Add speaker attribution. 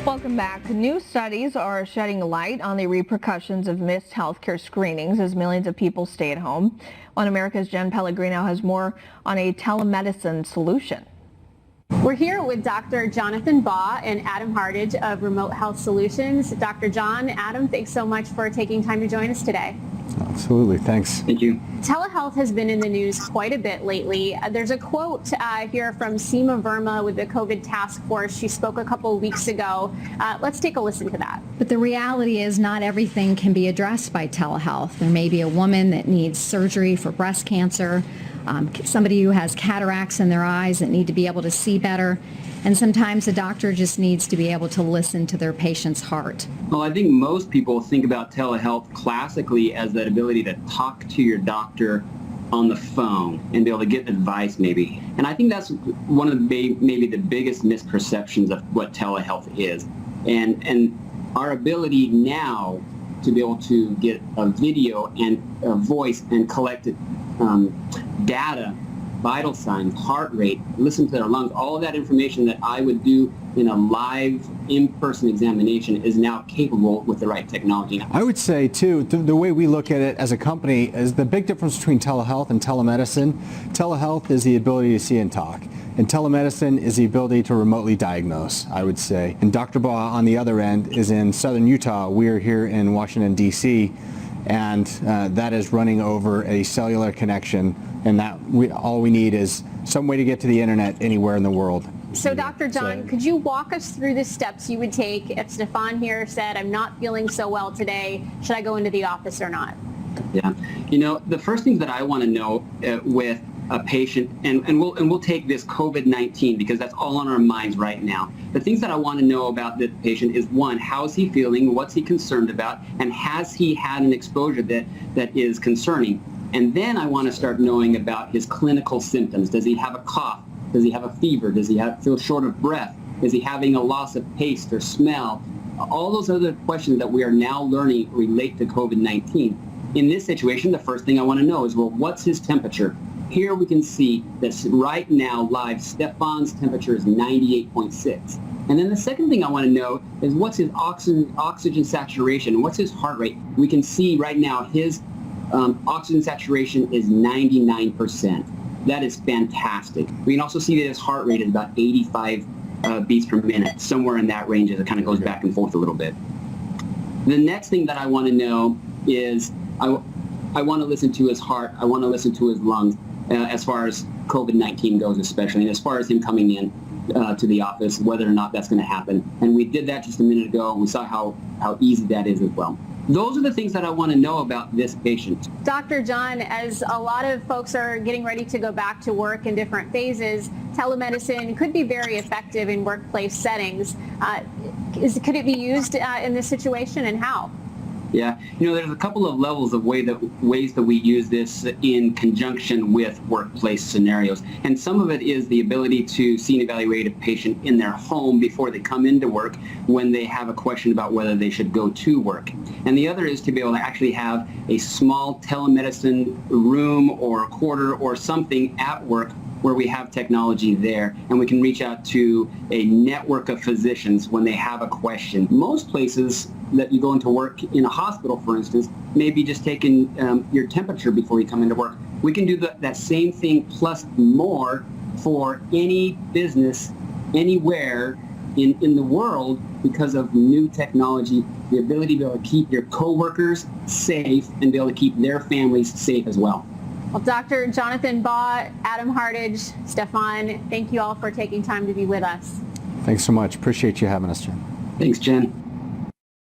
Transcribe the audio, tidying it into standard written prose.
Speaker 1: Welcome back. New studies are shedding light on the repercussions of missed healthcare screenings as millions of people stay at home. OANN America's Jen Pellegrino has more on a telemedicine solution.
Speaker 2: We're here with Dr. Jonathan Baugh and Adam Hardage of Remote Health Solutions. Dr. John, Adam, thanks so much for taking time to join us today.
Speaker 3: Absolutely. Thanks.
Speaker 4: Thank you.
Speaker 2: Telehealth has been in the news quite a bit lately. There's a quote here from Seema Verma with the COVID task force. She spoke a couple of weeks ago. Let's take a listen to that.
Speaker 5: But the reality is not everything can be addressed by telehealth. There may be a woman that needs surgery for breast cancer, somebody who has cataracts in their eyes that need to be able to see better. And sometimes a doctor just needs to be able to listen to their patient's heart.
Speaker 4: Well, I think most people think about telehealth classically as that ability to talk to your doctor on the phone and be able to get advice maybe. And I think that's one of the maybe the biggest misperceptions of what telehealth is. And our ability now to be able to get a video and a voice and collect data, vital signs, heart rate, listen to their lungs, all of that information that I would do in a live, in-person examination is now capable with the right technology.
Speaker 3: I would say, too, the way we look at it as a company is the big difference between telehealth and telemedicine. Telehealth is the ability to see and talk, and telemedicine is the ability to remotely diagnose, I would say. And Dr. Baugh, on the other end, is in southern Utah. We're here in Washington, D.C., and that is running over a cellular connection, and all we need is some way to get to the internet anywhere in the world.
Speaker 2: So Dr. John, could you walk us through the steps you would take if Stefan here said, I'm not feeling so well today, should I go into the office or not?
Speaker 4: Yeah, you know, the first thing that I want to know with a patient, and we'll take this COVID-19 because that's all on our minds right now. The things that I want to know about the patient is, one, how's he feeling, what's he concerned about, and has he had an exposure that is concerning? And then I want to start knowing about his clinical symptoms. Does he have a cough? Does he have a fever? Does he feel short of breath? Is he having a loss of taste or smell? All those other questions that we are now learning relate to COVID-19. In this situation, the first thing I want to know is, well, what's his temperature? Here we can see that right now, live, Stefan's temperature is 98.6. And then the second thing I want to know is what's his oxygen saturation? What's his heart rate? We can see right now his oxygen saturation is 99%. That is fantastic. We can also see that his heart rate is about 85 beats per minute, somewhere in that range as it kind of goes back and forth a little bit. The next thing that I want to know is I want to listen to his heart. I want to listen to his lungs as far as COVID-19 goes especially, and as far as him coming in to the office, whether or not that's going to happen. And we did that just a minute ago, and we saw how easy that is as well. Those are the things that I want to know about this patient.
Speaker 2: Dr. John, as a lot of folks are getting ready to go back to work in different phases, telemedicine could be very effective in workplace settings. Could it be used in this situation, and how?
Speaker 4: Yeah, you know, there's a couple of levels of ways that we use this in conjunction with workplace scenarios. And some of it is the ability to see and evaluate a patient in their home before they come into work when they have a question about whether they should go to work. And the other is to be able to actually have a small telemedicine room or quarter or something at work where we have technology there, and we can reach out to a network of physicians when they have a question. Most places that you go into work in a hospital, for instance, may be just taking your temperature before you come into work. We can do that same thing plus more for any business anywhere in the world because of new technology, the ability to be able to keep your coworkers safe and be able to keep their families safe as well.
Speaker 2: Well, Dr. Jonathan Baugh, Adam Hardage, Stefan, thank you all for taking time to be with us.
Speaker 3: Thanks so much. Appreciate you having us, Jen.
Speaker 4: Thanks, Jen.